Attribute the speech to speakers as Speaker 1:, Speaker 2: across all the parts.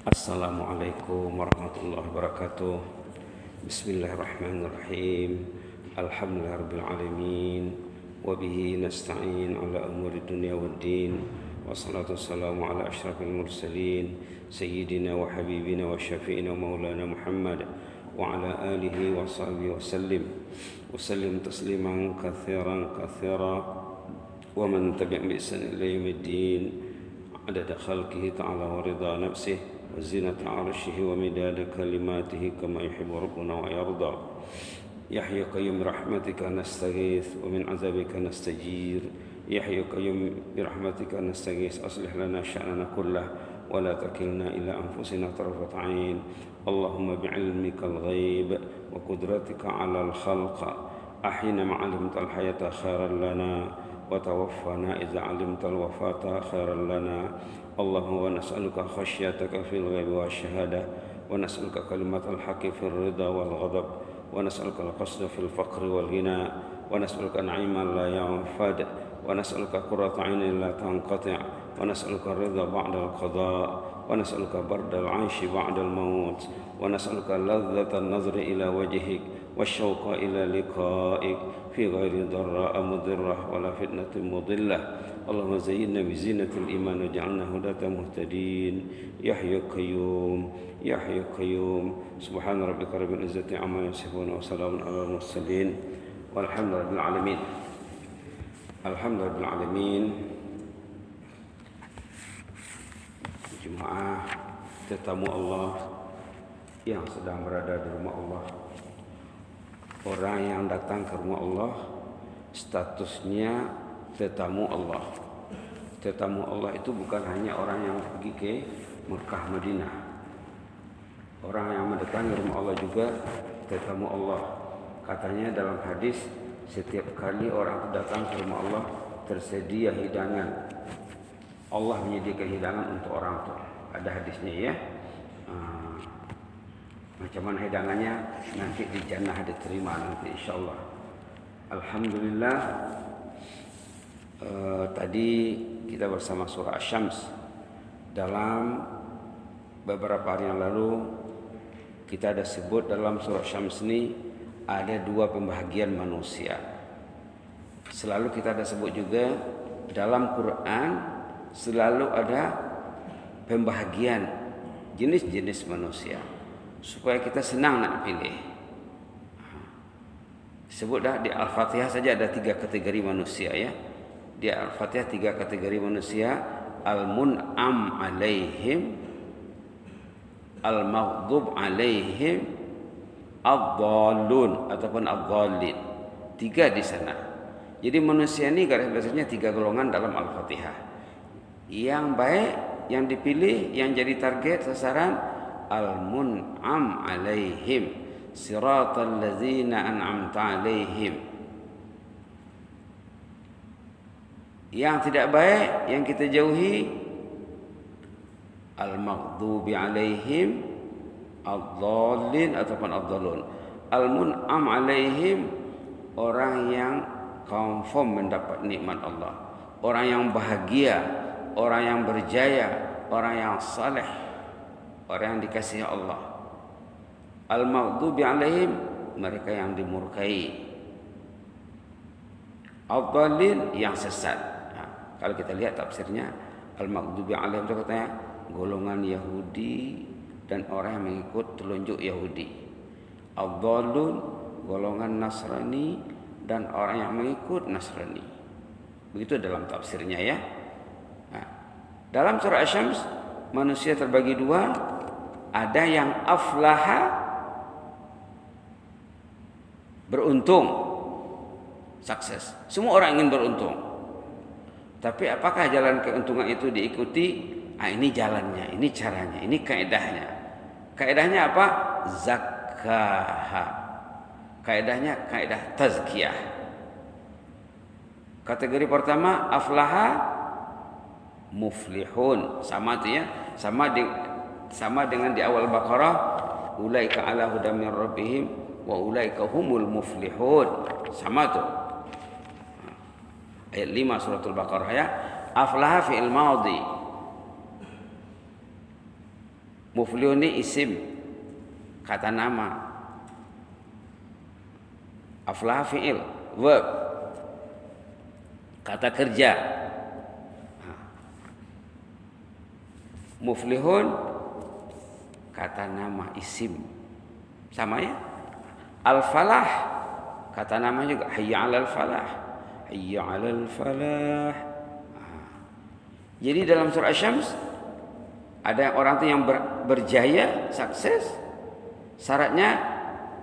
Speaker 1: Assalamualaikum warahmatullahi wabarakatuh. Bismillahirrahmanirrahim. Alhamdulillahirabbil alamin. Wa bihi nasta'in ala umuri dunya waddin. Wassalatu wassalamu ala asyrafil mursalin sayyidina wa habibina wa syafi'ina maulana Muhammad wa ala alihi wa sahbihi wa sallim tasliman katsiran wa man tabi'a bi ihsan ila yaumiddin adada khalqihi ta'ala wa ridha nafsihi وزنة عرشه ومداد كلماته كما يحب ربنا ويرضى يا حي قيوم برحمتك نستغيث ومن عذابك نستجير يا حي قيوم برحمتك نستغيث أصلح لنا شأننا كله ولا تكلنا إلى أنفسنا طرفة عين اللهم بعلمك الغيب وقدرتك على الخلق أحينا ما علمت الحياة خيرا لنا وتوفنا إذا علمت الوفاة خيرا لنا اللهم ونسألك خشيتك في الغيب والشهادة ونسألك كلمة الحق في الرضا والغضب ونسألك القصد في الفقر والغنى ونسألك نعيما لا ينفد ونسألك قرة عين لا تنقطع ونسألك الرضا بعد القضاء ونسألك برد العيش بعد الموت ونسألك لذة النظر إلى وجهك والشوق إلى لقائك في غير ضراء مضرة ولا فتنة مضلة اللهم زينا بزينة الإيمان وجعلنا هداة مهتدين يا حي قيوم يا حي قيوم سبحان ربك رب العزة عما يصفون وسلام على المرسلين والحمد لله رب العالمين. Alhamdulillah rabbil alamin. Jemaah tetamu Allah yang sedang berada di rumah Allah, orang yang datang ke rumah Allah statusnya tetamu Allah. Tetamu Allah itu bukan hanya orang yang pergi ke Mekah Madinah. Orang yang mendatangi rumah Allah juga tetamu Allah. Katanya dalam hadis, setiap kali orang datang ke rumah Allah tersedia hidangan. Allah menyediakan hidangan untuk orang itu. Ada hadisnya ya. Macam mana hidangannya nanti di jannah diterima nanti insyaallah. Alhamdulillah. Tadi kita bersama surah Asy-Syams. Dalam beberapa hari yang lalu kita ada sebut dalam surah Asy-Syams ini ada dua pembahagian manusia. Selalu kita ada sebut juga dalam Quran selalu ada pembahagian jenis-jenis manusia supaya kita senang nak pilih. Sebut dah di Al-Fatihah saja ada 3 kategori manusia ya. Di Al-Fatihah 3 kategori manusia: al-mun'am alaihim, al-maghdub alaihim, ad-dallun ataupun ad-dallin. 3 di sana. Jadi manusia ini garis besarnya 3 golongan dalam Al-Fatihah. Yang baik, yang dipilih, yang jadi target sasaran al-mun'am alaihim, siratal ladzina an'amta alaihim. Yang tidak baik, yang kita jauhi al-maghdubi alaihim, ad-dallin ataupun ad-dallun. Al-mun'am alaihim, orang yang confirm mendapat nikmat Allah, orang yang bahagia, orang yang berjaya, orang yang saleh, orang yang dikasihi Allah. Al-maghdubi alaihim, mereka yang dimurkai. Ad-dallin, yang sesat. Kalau kita lihat tafsirnya, al-maghdubi alaihim itu katanya golongan Yahudi dan orang yang mengikut telunjuk Yahudi. Ad-dallun, golongan Nasrani dan orang yang mengikut Nasrani. Begitu dalam tafsirnya ya. Nah, dalam surah Asy-Syams manusia terbagi 2. Ada yang aflaha, beruntung, sukses. Semua orang ingin beruntung. Tapi apakah jalan keuntungan itu diikuti? Ini jalannya, ini caranya, ini kaedahnya. Kaedahnya apa? Zakah. Kaedahnya kaedah tazkiyah. Kategori pertama aflaha, muflihun. Sama tu ya. Sama dengan di awal Baqarah, ulaika ala hudam min rabbihim wa ulaika humul muflihun. Sama tu. Ayat 5 suratul Baqarah ya. Aflaha fi'il madhi. Muflihun ini isim, kata nama. Aflaha fi'il, verb, kata kerja. Muflihun kata nama, isim. Sama ya? Al-falah kata nama juga, hayya 'alal falah. Hayya 'alal falah. Jadi dalam surah Asy-Syams ada orang tuh yang berjaya, sukses. Syaratnya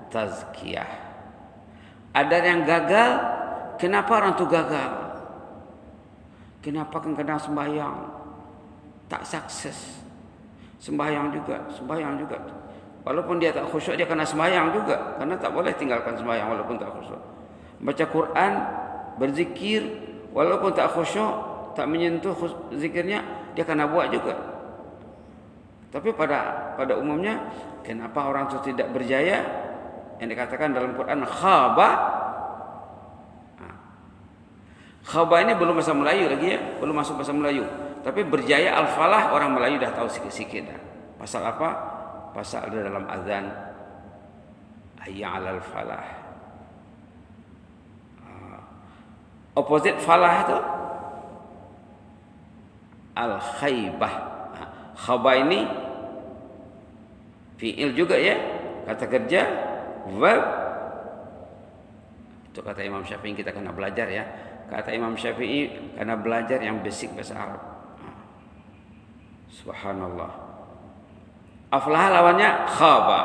Speaker 1: tazkiyah. Ada yang gagal. Kenapa orang tuh gagal? Kenapa kena sembahyang tak sukses? Sembahyang juga. Walaupun dia tak khusyuk, dia kena sembahyang juga, karena tak boleh tinggalkan sembahyang walaupun tak khusyuk. Baca Quran, berzikir, walaupun tak khusyuk, tak menyentuh zikirnya, dia kena buat juga. Tapi pada umumnya, kenapa orang itu tidak berjaya? Yang dikatakan dalam Quran khaba. Khaba ini belum bahasa Melayu lagi ya, belum masuk bahasa Melayu. Tapi berjaya al-falah orang Melayu dah tahu sikit-sikit dah. Pasal apa? Pasal ada dalam azan, hayya 'alal falah. Opposite falah itu al-khaybah. Khaba ini fi'il juga ya, kata kerja, verb. Itu kata Imam Syafi'i, kita kena belajar ya. Kata Imam Syafi'i kena belajar yang basic bahasa Arab. Subhanallah. Aflah lawannya khaba.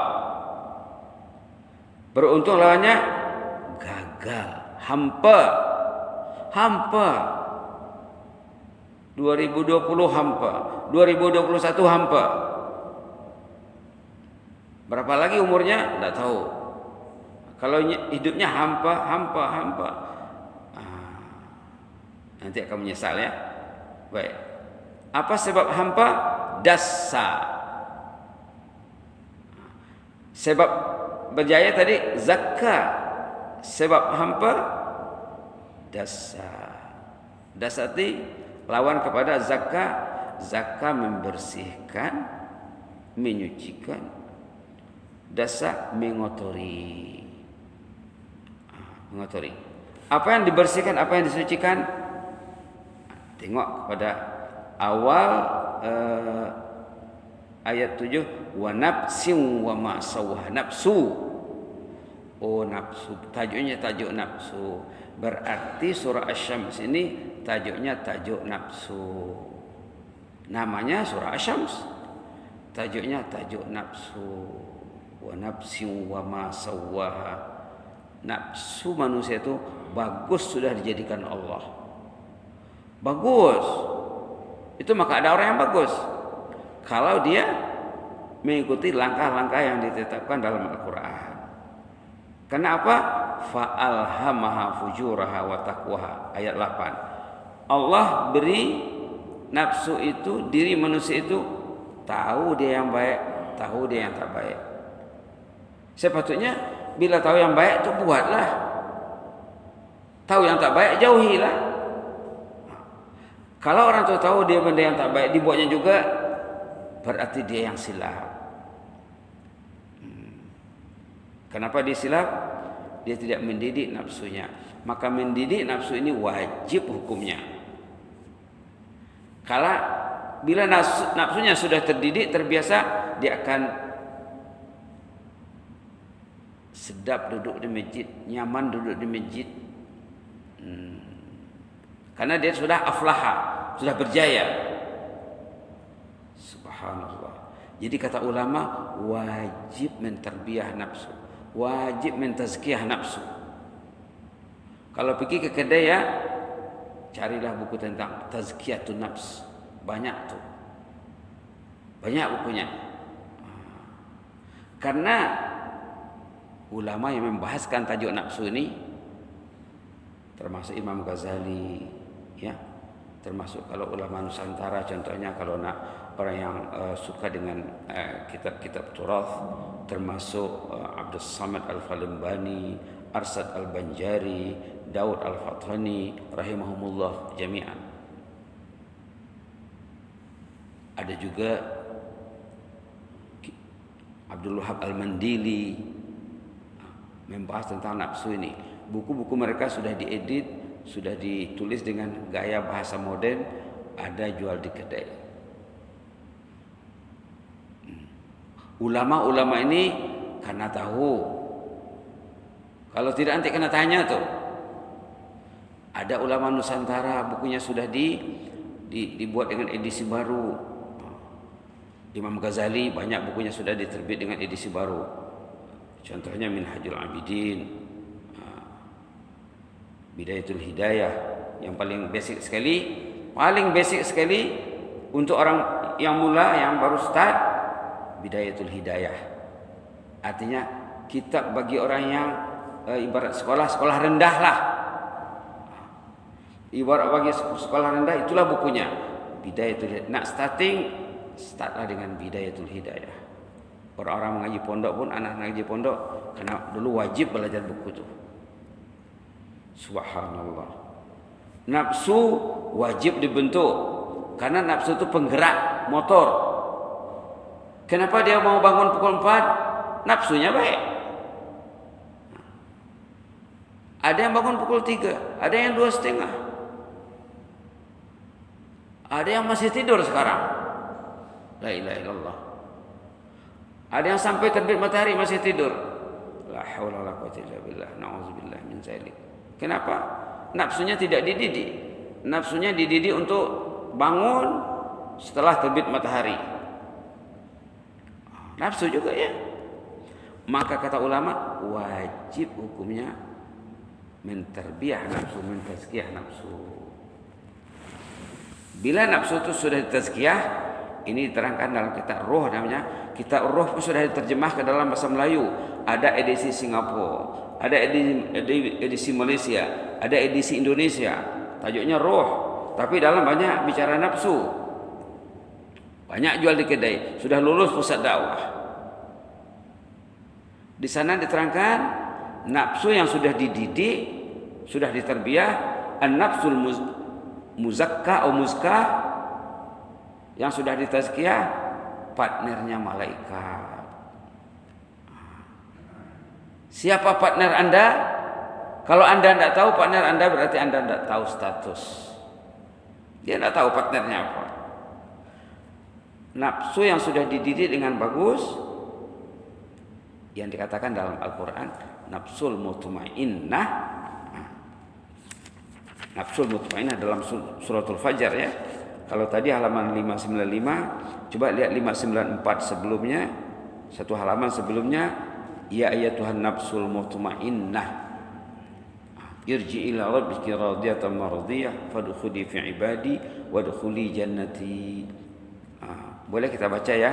Speaker 1: Beruntung lawannya gagal, hampa. 2020 hampa, 2021 hampa. Berapa lagi umurnya? Tidak tahu. Kalau hidupnya hampa. Nanti akan menyesal ya. Baik. Apa sebab hampa? Dasa. Sebab berjaya tadi zakah. Sebab hampa dasa. Dasa itu lawan kepada zakah. Zakah membersihkan, menyucikan. Dasa mengotori. Mengotori. Apa yang dibersihkan, apa yang disucikan? Tengok kepada awal ayat 7, wa nafsin wa ma sawwaha. Nafsu. Oh, nafsu. Tajuknya tajuk nafsu. Berarti surah Asy-Syams ini tajuknya tajuk nafsu. Namanya surah Asy-Syams. Tajuknya tajuk nafsu. Wa nafsin wa ma sawwaha. Nafsu manusia itu bagus sudah dijadikan Allah. Bagus. Itu maka ada orang yang bagus. Kalau dia mengikuti langkah-langkah yang ditetapkan dalam Al-Quran. Kenapa? Fa'alhamaha fujuraha wa taqwaha. Ayat 8. Allah beri nafsu itu, diri manusia itu tahu dia yang baik, tahu dia yang tak baik. Sepatutnya bila tahu yang baik itu buatlah. Tahu yang tak baik jauhilah. Kalau orang tahu dia benda yang tak baik dibuatnya juga, berarti dia yang silap. Kenapa dia silap? Dia tidak mendidik nafsunya. Maka mendidik nafsu ini wajib hukumnya. Kalau bila nafsunya sudah terdidik, terbiasa, dia akan sedap duduk di masjid, nyaman duduk di masjid. Karena dia sudah aflaha, sudah berjaya. Subhanallah. Jadi kata ulama, wajib menterbiah nafsu, wajib mentazkiyah nafsu. Kalau pergi ke kedai ya, carilah buku tentang tazkiyatun nafs. Banyak tuh. Banyak bukunya. Karena ulama yang membahaskan tajuk nafsu ini termasuk Imam Ghazali, ya, termasuk kalau ulama Nusantara, contohnya kalau nak orang yang suka dengan kitab-kitab turath, termasuk Abdus Samad Al-Falimbani, Arsad Al-Banjari, Daud Al-Fathani, rahimahumullah jami'an. Ada juga Abdul Wahab Al-Mandili membahas tentang nafsu ini. Buku-buku mereka sudah diedit, sudah ditulis dengan gaya bahasa modern, ada jual di kedai. Ulama-ulama ini karena tahu. Kalau tidak nanti kena tanya tuh. Ada ulama Nusantara, bukunya sudah dibuat dengan edisi baru. Imam Ghazali banyak bukunya sudah diterbit dengan edisi baru. Contohnya Minhajul Abidin, Bidayatul Hidayah, yang paling basic sekali untuk orang yang mula, yang baru start, Bidayatul Hidayah. Artinya kitab bagi orang yang ibarat sekolah rendah lah. Ibarat bagi sekolah rendah, itulah bukunya. Bidayatul Hidayah. Nak startlah dengan Bidayatul Hidayah. Orang-orang mengaji pondok pun, anak-anak ngaji pondok, karena dulu wajib belajar buku itu. Subhanallah. Nafsu wajib dibentuk, karena nafsu itu penggerak motor. Kenapa dia mau bangun pukul 4? Nafsunya baik. Ada yang bangun pukul 3, ada yang 2:30. Ada yang masih tidur sekarang. La ilaha illallah. Ada yang sampai terbit matahari masih tidur. La haula wala quwwata illa billah. Nauzubillah min zalik. Kenapa? Nafsunya tidak dididik. Nafsunya dididik untuk bangun setelah terbit matahari. Nafsu juga ya. Maka kata ulama, wajib hukumnya mentarbiyah nafsu, mentazkiyah nafsu. Bila nafsu itu sudah ditazkiyah, ini diterangkan dalam kitab Ruh namanya. Kitab Ruh pun sudah diterjemah ke dalam bahasa Melayu. Ada edisi Singapura, ada edisi Malaysia, ada edisi Indonesia. Tajuknya Ruh, tapi dalam banyak bicara nafsu. Banyak jual di kedai. Sudah lulus pusat dakwah. Di sana diterangkan nafsu yang sudah dididik, sudah diterbiah, an-nafsul muzakka atau muzkah, yang sudah ditazkiyah, partnernya malaikat. Siapa partner Anda? Kalau Anda tidak tahu partner Anda, berarti Anda tidak tahu status. Dia tidak tahu partnernya apa. Nafsu yang sudah dididik dengan bagus, yang dikatakan dalam Al-Quran, nafsul mutmainnah. Nafsul mutmainnah dalam suratul Fajar ya. Kalau tadi halaman 595, coba lihat 594 sebelumnya, satu halaman sebelumnya, ya ayyatuhan nafsul mutmainnah, irji ila rabbiki radiyatan mardiyah fadkhuli fi ibadi wadkhuli jannati. Boleh kita baca ya.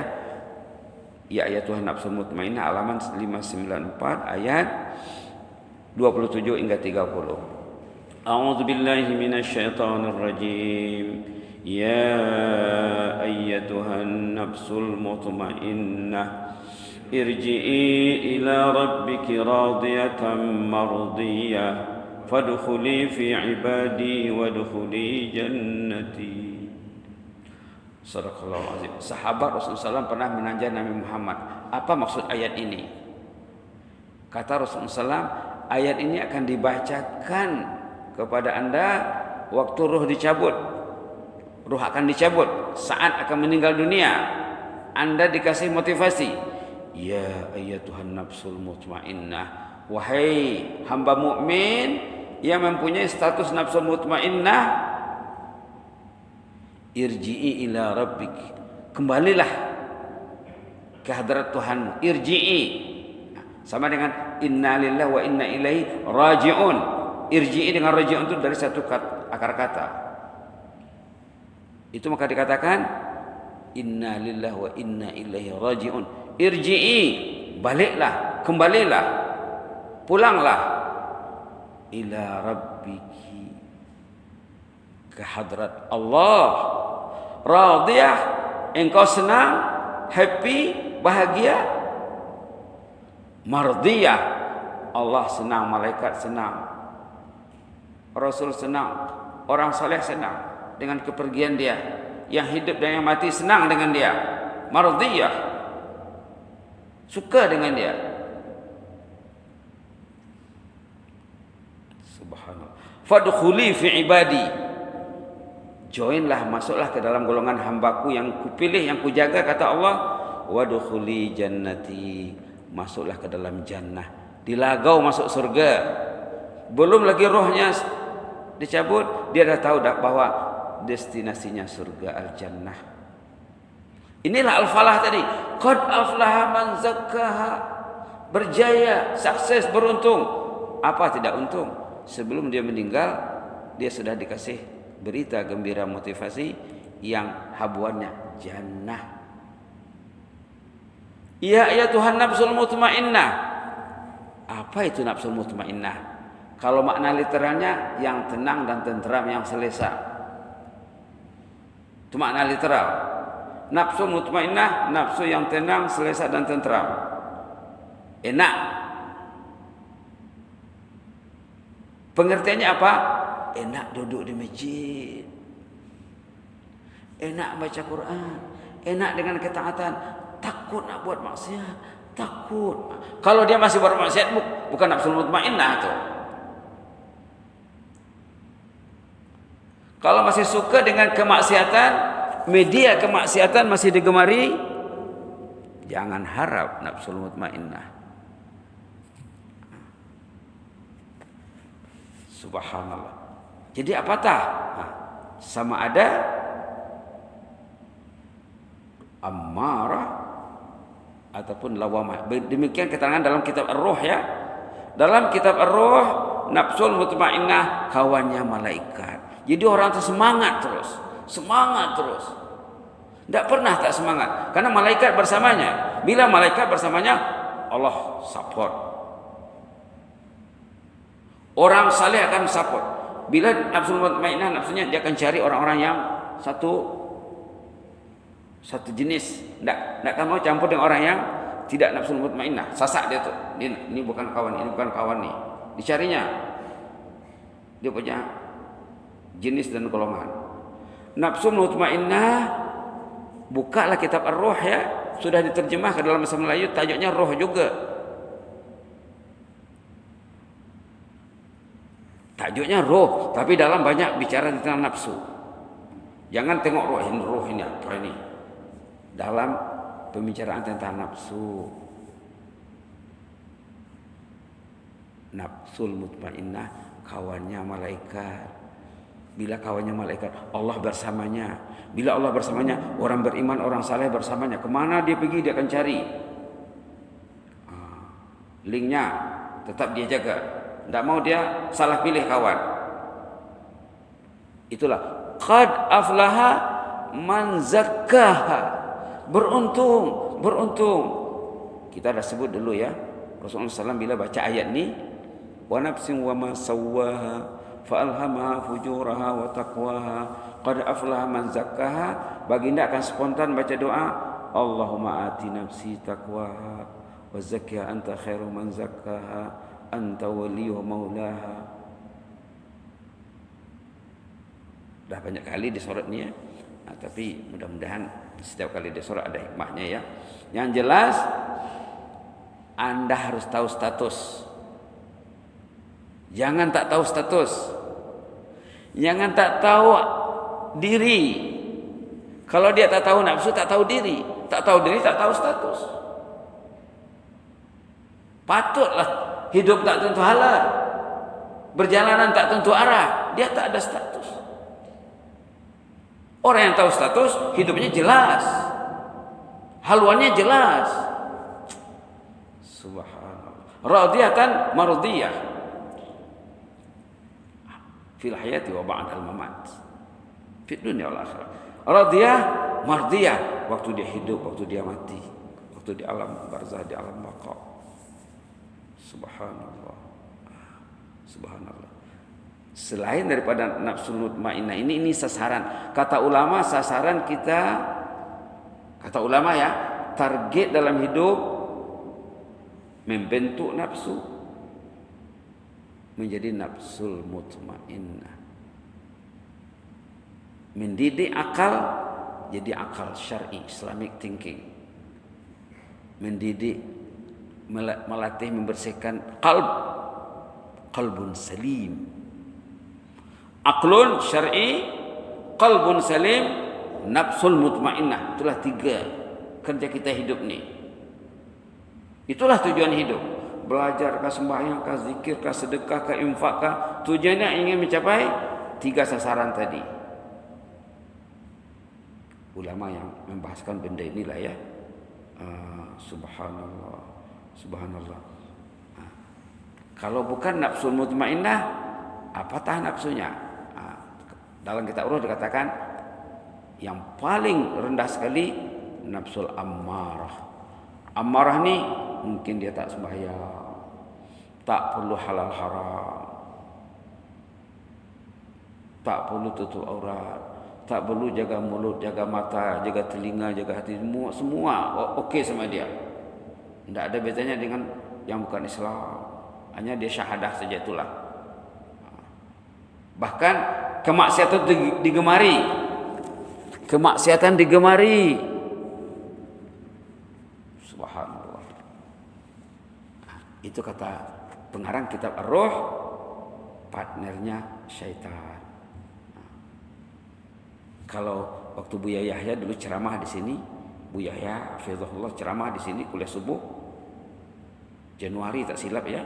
Speaker 1: Ya ayyatuhan nafsul mutmainnah, halaman 594 ayat 27 hingga 30. A'udzu billahi minasyaitonir rajim. Ya ayyatuhan nafsul mutmainnah, irji'i ila rabbiki radiyatan mardiyah fadkhuli fi ibadi wadkhuli jannati. Sadaqallahu azim. Sahabat Rasulullah SAW pernah menanya Nabi Muhammad, apa maksud ayat ini? Kata Rasulullah SAW, ayat ini akan dibacakan kepada anda waktu ruh dicabut. Ruh akan dicabut saat akan meninggal dunia. Anda dikasih motivasi. Ya ayyatuhan nafsul mutmainnah, wahai hamba mukmin yang mempunyai status nafsul mutmainnah, irji'i ila rabbik, kembalilah ke hadrat Tuhanmu. Irji'i sama dengan inna lillahi wa inna ilaihi raji'un. Irji'i dengan raji'un itu dari satu akar kata. Itu maka dikatakan inna lillahi wa inna ilaihi raji'un. Irji'i, baliklah, kembalilah, pulanglah ila rabbiki, ke hadrat Allah. Radiyah, engkau senang, happy, bahagia. Mardiyah, Allah senang, malaikat senang, Rasul senang, orang saleh senang dengan kepergian dia. Yang hidup dan yang mati senang dengan dia. Mardiyah. Suka dengan dia. Subhanallah. Fadkhuli fi ibadi. Joinlah, masuklah ke dalam golongan hambaku yang kupilih, yang kujaga, kata Allah. Wadkhuli jannati. Masuklah ke dalam jannah. Dilagau masuk surga. Belum lagi rohnya dicabut, dia dah tahu dah bahwa destinasinya surga al-jannah. Inilah al-falah tadi. Qad aflaha man zakkaha. Berjaya, sukses, beruntung. Apa tidak untung? Sebelum dia meninggal, dia sudah dikasih berita gembira motivasi yang habuannya jannah. Ya Tuhan nafsul mutmainnah. Apa itu nafsul mutmainnah? Kalau makna literalnya yang tenang dan tenteram, yang selesa. Itu makna literal. Nafsu mutmainnah, nafsu yang tenang, selesa dan tenteram. Enak. Pengertiannya apa? Enak duduk di masjid. Enak baca Quran. Enak dengan ketaatan. Takut nak buat maksiat. Takut. Kalau dia masih buat maksiat, bukan nafsu mutmainnah itu. Kalau masih suka dengan kemaksiatan, media kemaksiatan masih digemari, jangan harap nafsu mutmainnah. Subhanallah. Jadi apatah? Sama ada ammarah ataupun lawamah. Demikian keterangan dalam kitab Ar-Ruh ya. Dalam kitab Ar-Ruh, nafsul mutmainnah kawannya malaikat. Jadi orang itu semangat terus. Semangat terus. Tidak pernah tak semangat. Karena malaikat bersamanya. Bila malaikat bersamanya, Allah support. Orang saleh akan support. Bila nafsul mutmainnah, nafsunya dia akan cari orang-orang yang satu jenis. Tidak akan mau campur dengan orang yang tidak nafsul mutmainnah. Sasak dia tu. Ini bukan kawan, ini bukan kawan ni. Dicarinya. Dia punya jenis dan golongan. Nafsu mutmainnah, bukalah kitab Ar-Ruh ya, sudah diterjemah ke dalam bahasa Melayu, tajuknya roh juga. Tajuknya roh, tapi dalam banyak bicara tentang nafsu. Jangan tengok roh ini apa ini. Dalam pembicaraan tentang nafsu. Nafsul mutmainnah kawannya malaikat. Bila kawannya malaikat, Allah bersamanya. Bila Allah bersamanya, orang beriman, orang saleh bersamanya. Kemana dia pergi, dia akan cari. Linknya tetap dia jaga. Tidak mau dia salah pilih kawan. Itulah qad aflaha man zakkaha. Beruntung. Kita dah sebut dulu ya. Rasulullah SAW bila baca ayat ni, wa nafsin wa ma sawwaha fa'alhamaha fujuraha wa taqwaha qad aflaha man zakkaha, baginda akan spontan baca doa, Allahumma ati nafsi taqwaha wa zakkiha anta khairu man zakkaha anta waliyuha maulaha. Dah banyak kali disorot ni ya. Tapi mudah-mudahan setiap kali disorot ada hikmahnya ya. Yang jelas Anda harus tahu status. Jangan tak tahu status. Jangan tak tahu diri. Kalau dia tak tahu nafsu, tak tahu diri. Tak tahu diri, tak tahu status. Patutlah hidup tak tentu halal. Berjalanan tak tentu arah. Dia tak ada status. Orang yang tahu status, hidupnya jelas. Haluannya jelas. Subhanallah. Radiyatan mardiyah. Fil hayati wa ba'dal mamat. Fid dunya wal akhirah. Radiyah, mardiyah, waktu dia hidup, waktu dia mati, waktu di alam barzah, di alam baqa. Subhanallah. Subhanallah. Selain daripada nafsu mutmainnah ini sasaran. Kata ulama, sasaran kita, kata ulama ya, target dalam hidup membentuk nafsu menjadi nafsul mutmainnah. Mendidik akal jadi akal syar'i, Islamic thinking. mendidik, melatih, membersihkan qalbun salim. Aqlun syar'i, qalbun salim, nafsul mutmainnah. Itulah 3 kerja kita hidup ni. Itulah tujuan hidup. Belajar kah, sembahyang kah, zikir kah, sedekah kah, infak kah, tujuannya ingin mencapai 3 sasaran tadi. Ulama yang membahaskan benda inilah ya. Subhanallah, subhanallah. Kalau bukan nafsul mutmainnah, apatah nafsunya? Dalam kitab Ruh dikatakan yang paling rendah sekali nafsul ammarah. Ammarah ni mungkin dia tak sembahyang, tak perlu halal haram, tak perlu tutup aurat, tak perlu jaga mulut, jaga mata, jaga telinga, jaga hati, semua okey sama dia. Tidak ada bedanya dengan yang bukan Islam. Hanya dia syahadah saja, itulah. Bahkan kemaksiatan digemari. Kemaksiatan digemari. Subhanallah. Itu kata pengarang kitab Ar-Ruh, partnernya syaitan. Kalau waktu Buya Yahya dulu ceramah di sini, Buya Yahya hafizahullah ceramah di sini kuliah subuh. Januari tak silap ya.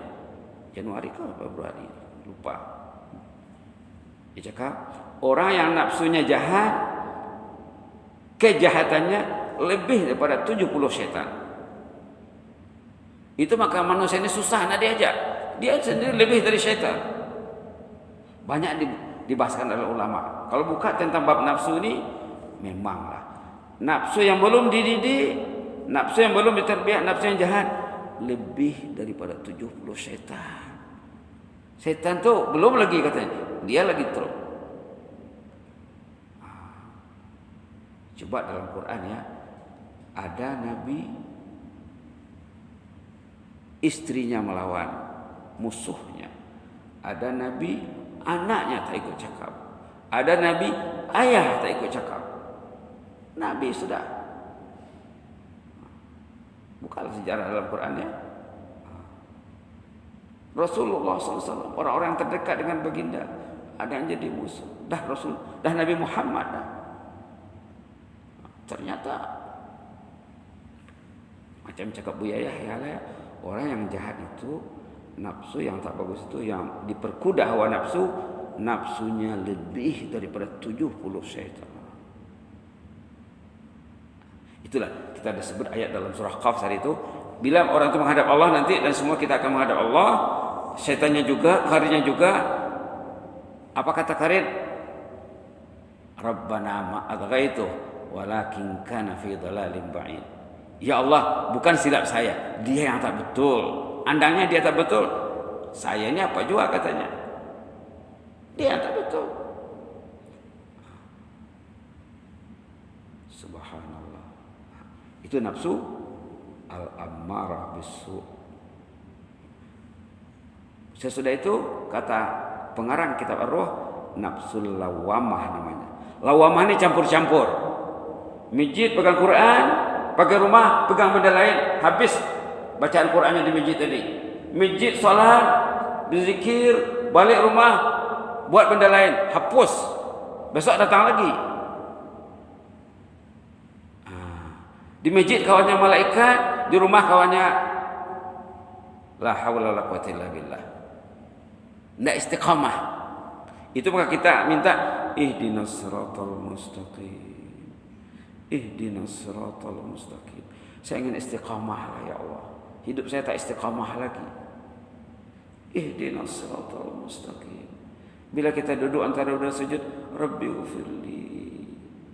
Speaker 1: Januari ke Februari, lupa. Dia cakap, orang yang nafsunya jahat, kejahatannya lebih daripada 70 syaitan. Itu maka manusia ini susah nak diajak. Dia sendiri lebih dari syaitan. Banyak dibahaskan oleh ulama. Kalau buka tentang bab nafsu ini, memanglah nafsu yang belum dididik, nafsu yang belum diterbiah, nafsu yang jahat lebih daripada 70 syaitan. Syaitan tu belum lagi katanya, dia lagi teruk. Coba dalam Quran ya, ada nabi istrinya melawan musuhnya, ada nabi anaknya tak ikut cakap, ada nabi ayah tak ikut cakap. Nabi sudah. Bukanlah sejarah dalam Quran ya. Rasulullah SAW, orang-orang yang terdekat dengan baginda, ada yang jadi musuh. Dah Rasul, dah Nabi Muhammad dah. Ternyata macam cakap Buya Yahya lah, orang yang jahat itu, nafsu yang tak bagus itu, yang diperkuda hawa nafsu, nafsunya lebih daripada 70 syaitan. Itulah kita ada sebut ayat dalam surah Qaf hari itu, bila orang itu menghadap Allah nanti, dan semua kita akan menghadap Allah, syaitannya juga, karirnya juga. Apa kata karir? Rabbana ma adghaitu walakin kana fi dhalalin ba'id. Ya Allah, bukan silap saya, dia yang tak betul. Andangnya dia tak betul. Saya ini apa juga katanya. Dia yang tak betul. Subhanallah. Itu nafsu al-ammarah bisu. Sesudah itu kata pengarang kitab Ar-Ruh, nafsul lawamah namanya. Lawamah ini campur-campur. Masjid pegang Quran, pakai rumah pegang benda lain, habis bacaan Qurannya di masjid tadi. Masjid solat, berzikir, balik rumah buat benda lain, hapus. Besok datang lagi. Di masjid kawannya malaikat, di rumah kawannya la haula wala quwwata illa billah. Tidak istiqamah. Itu maka kita minta ihdinas siratal mustaqim. Ihdinas siratal mustaqim. Saya ingin istiqamah lah ya Allah. Hidup saya tak istiqamah lagi. Ihdinas siratal mustaqim. Bila kita duduk antara dua sujud, Rabbi ghfirli,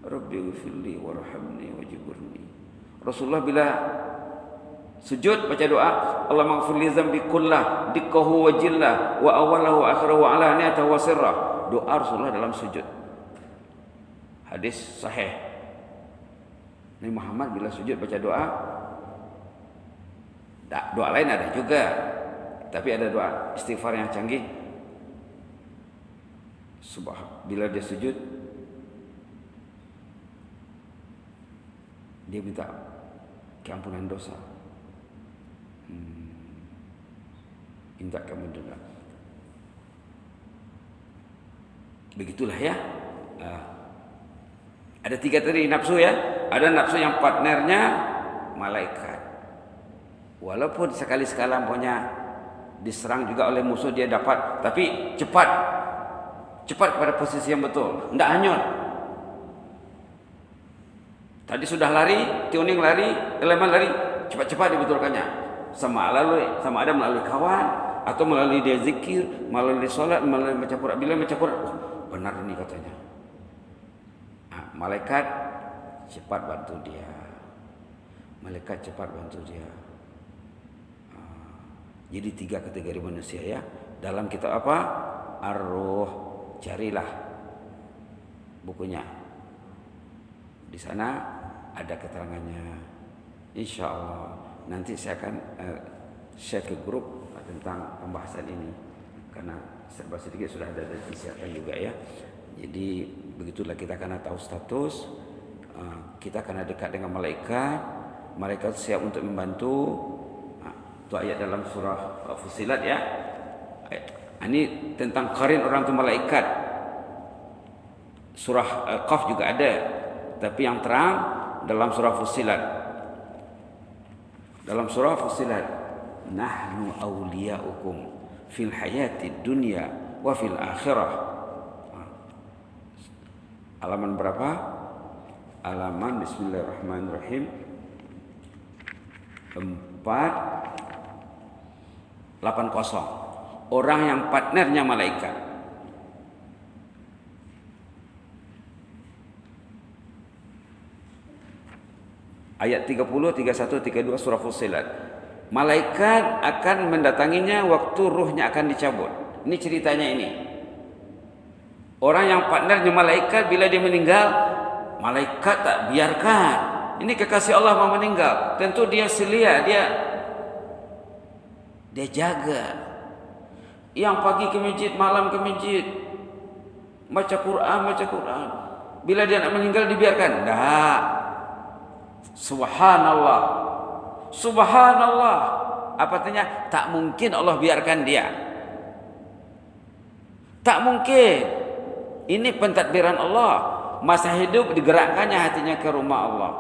Speaker 1: Rabbi ghfirli warhamni wajburni. Rasulullah bila sujud baca doa, Allah maghfir li dzambi kullah dikkahu wa jillah wa awalahu wa akhirahu wa alaniyatahu wa sirrah. Doa Rasulullah dalam sujud. Hadis sahih. Nabi Muhammad bila sujud baca doa, doa lain ada juga, tapi ada doa istighfar yang canggih. Bila dia sujud, dia minta keampunan dosa.
Speaker 2: Minta kamu dengar. Begitulah ya. Ada 3 tadi nafsu ya. Ada nafsu yang partnernya malaikat. Walaupun sekali-sekala punya diserang juga oleh musuh dia dapat, tapi cepat pada posisi yang betul, tidak hanyut. Tadi sudah lari, tuning lari, elemen lari, cepat-cepat dibetulkannya. Sama ada melalui kawan, atau melalui dia zikir, melalui sholat, melalui baca Quran. Bila baca Quran, benar ini katanya. Malaikat cepat bantu dia. Jadi 3 kategori manusia ya. Dalam kitab apa? Ar-Ruh. Carilah bukunya. Di sana ada keterangannya. Insya Allah nanti saya akan share ke grup tentang pembahasan ini, karena serba sedikit sudah ada disiapkan juga ya. Jadi begitulah, kita karena tahu status, kita karena dekat dengan malaikat siap untuk membantu. Itu ayat dalam surah Fussilat ya. Ini tentang qarin orang tu malaikat. Surah Qaf juga ada, tapi yang terang dalam surah Fussilat. Dalam surah Fussilat, nahnu awliya'ukum fil hayati dunya wa fil akhirah. Halaman berapa? Halaman bismillahirrahmanirrahim 480. Orang yang partnernya malaikat. Ayat 30, 31, 32 surah Fussilat. Malaikat akan mendatanginya waktu ruhnya akan dicabut. Ini ceritanya ini. Orang yang partnernya malaikat, bila dia meninggal, malaikat tak biarkan. Ini kekasih Allah mau meninggal. Tentu dia selia, dia jaga. Yang pagi ke masjid, malam ke masjid, baca Quran. Bila dia nak meninggal dibiarkan? Tak. Subhanallah. Apa artinya? Tak mungkin Allah biarkan dia. Tak mungkin. Ini pentadbiran Allah. Masa hidup digerakkannya hatinya ke rumah Allah,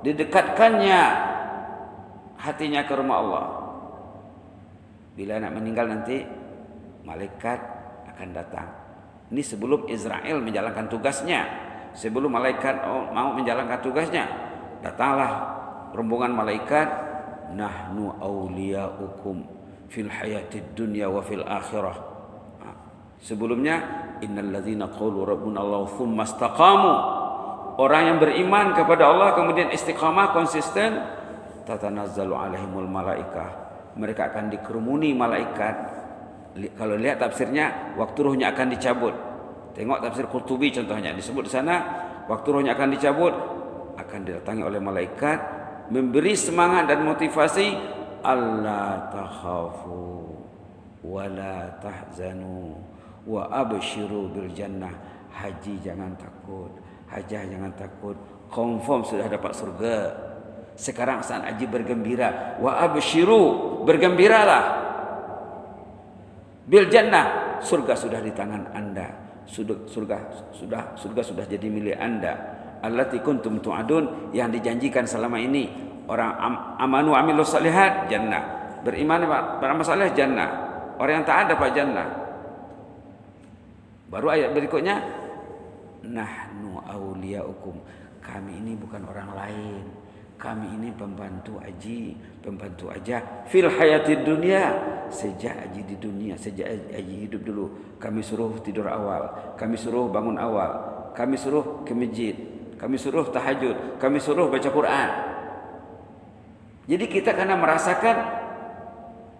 Speaker 2: didekatkannya hatinya ke rumah Allah. Bila nak meninggal nanti malaikat akan datang. Ini sebelum Israel menjalankan tugasnya. Sebelum malaikat mau menjalankan tugasnya, datanglah rombongan malaikat. Nahnu awliya'ukum fil hayatid dunya wa fil akhirah. Sebelumnya, innal ladzina qalu rabbuna Allah tsumma istaqamu. Orang yang beriman kepada Allah kemudian istiqamah, konsisten, tatanazzalu alaihimul malaikah. Mereka akan dikerumuni malaikat. Kalau lihat tafsirnya, waktu ruhnya akan dicabut. Tengok tafsir Qurtubi contohnya, disebut di sana, waktu ruhnya akan dicabut, akan didatangi oleh malaikat, memberi semangat dan motivasi, alla takhafu wa la tahzanu wa abshiru bil jannah. Haji jangan takut, hajah jangan takut, confirm sudah dapat surga. Sekarang saat haji bergembira, wa abshiru, bergembiralah, bil jannah, surga sudah di tangan Anda. Surga sudah jadi milik Anda. Allati kuntum tu'adun, yang dijanjikan selama ini. Orang amanu amilus salihat jannah, beriman beramal saleh jannah, orang yang taat dapat jannah. Baru ayat berikutnya, nahnu awliya'ukum, kami ini bukan orang lain, kami ini pembantu aja fil hayatid dunya, sejak aji di dunia, sejak aji hidup dulu. Kami suruh tidur awal, kami suruh bangun awal, kami suruh ke masjid, kami suruh tahajud, kami suruh baca Quran. Jadi kita karena merasakan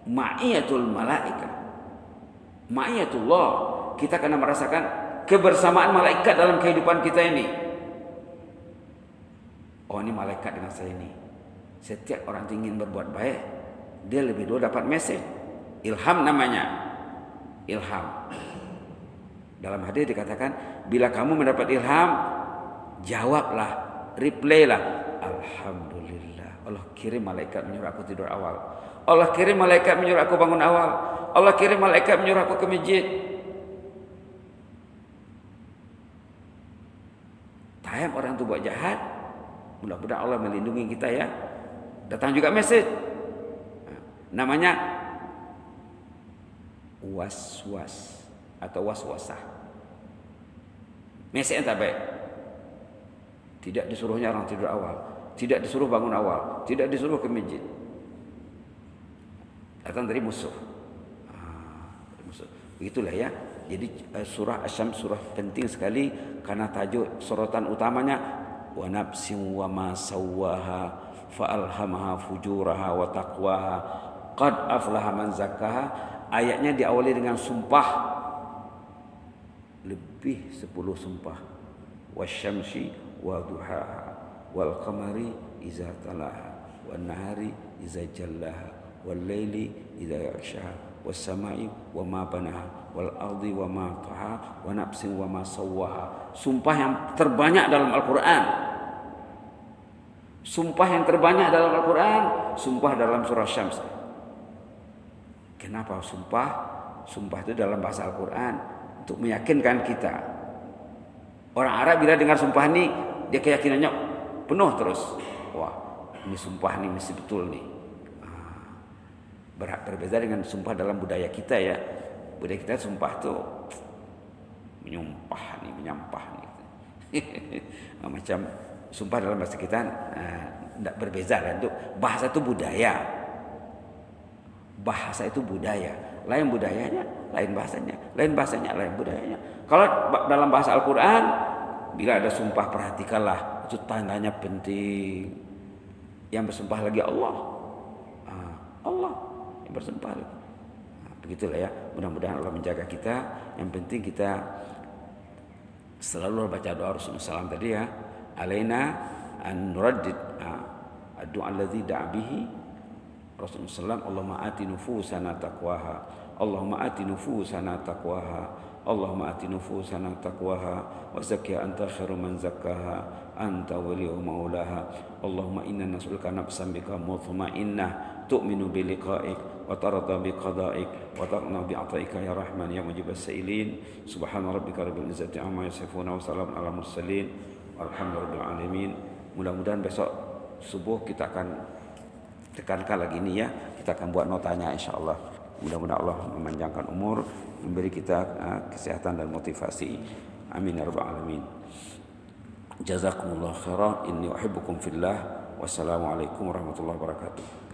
Speaker 2: ma'iyatul malaika, ma'iyatullah, kita karena merasakan kebersamaan malaikat dalam kehidupan kita ini. Oh, ini malaikat dengan saya ini. Setiap orang ingin berbuat baik, dia lebih dulu dapat message. Ilham namanya. Ilham. Dalam hadis dikatakan, bila kamu mendapat ilham, jawablah, reply lah, alhamdulillah. Allah kirim malaikat menyuruh aku tidur awal. Allah kirim malaikat menyuruh aku bangun awal. Allah kirim malaikat menyuruh aku ke masjid. Time orang tu buat jahat, mudah-mudahan Allah melindungi kita ya. Datang juga mesej. Namanya was-was atau was-wasah. Mesej yang tak baik. Tidak disuruhnya orang tidur awal, tidak disuruh bangun awal, tidak disuruh ke masjid. Datang dari musuh. Begitulah ya. Jadi surah Asy-Syams surah penting sekali karena tajuk sorotan utamanya wa nafsin wa ma sawwaha fa alhamaha fujuraha wa taqwaha qad aflaha man zakkaha. Ayatnya diawali dengan sumpah lebih 10 sumpah. Wasyamsi wa duhaha wal qamari iza talaha wan nahari iza jallaha wal laili iza yaghshaha was samai wa ma banaha wal ardi wa ma taha wa nafsin wa ma sawwaha. Sumpah yang terbanyak dalam Al-Qur'an. Sumpah yang terbanyak dalam Al-Qur'an, sumpah dalam surah Syams. Kenapa sumpah? Sumpah itu dalam bahasa Al-Qur'an untuk meyakinkan kita. Orang Arab bila dengar sumpah ini, dia keyakinannya penuh terus. Wah, ini sumpah nih mesti betul nih. Berbeda dengan sumpah dalam budaya kita ya. Budaya kita sumpah tuh menyampah nih. Macam sumpah dalam bahasa kita tidak berbeza lah. Untuk bahasa itu budaya. Bahasa itu budaya. Lain budayanya, lain bahasanya. Lain bahasanya, lain budayanya. Kalau dalam bahasa Al-Quran, bila ada sumpah perhatikanlah. Itu tandanya penting. Yang bersumpah lagi Allah. Allah yang bersumpah lagi. Begitulah ya. Mudah-mudahan Allah menjaga kita. Yang penting kita selalu baca doa Rasulullah SAW tadi ya. Alaina an nuraddid ad-du'a alladzi da'a bihi Rasulullah SAW. Allahumma ati nufusana taqwaha. Allahumma ati nufusana taqwaha. Allahumma ati nufusana taqwaha wa zakkiha anta khairu man zakkaha anta waliyyu maulaha. Allahumma inna nas'aluka nafsan bika mutma'innah tu'minu bi liqa'ik wa tarda bi qada'ik wa taqna bi 'ata'ika ya rahman ya mujibas sa'ilin. Subhana rabbika rabbil izzati amma yasifun wa salamun ala mursalin walhamdulillahi alamin. Mudah-mudahan besok subuh kita akan tekankan lagi ini ya. Kita akan buat notanya insyaallah. Mudah-mudahan Allah memanjangkan umur, memberi kita kesehatan dan motivasi. Amin ya rabbal alamin. Jazakumullah khairan. Inni uhibbukum fillah. Wassalamualaikum warahmatullahi wabarakatuh.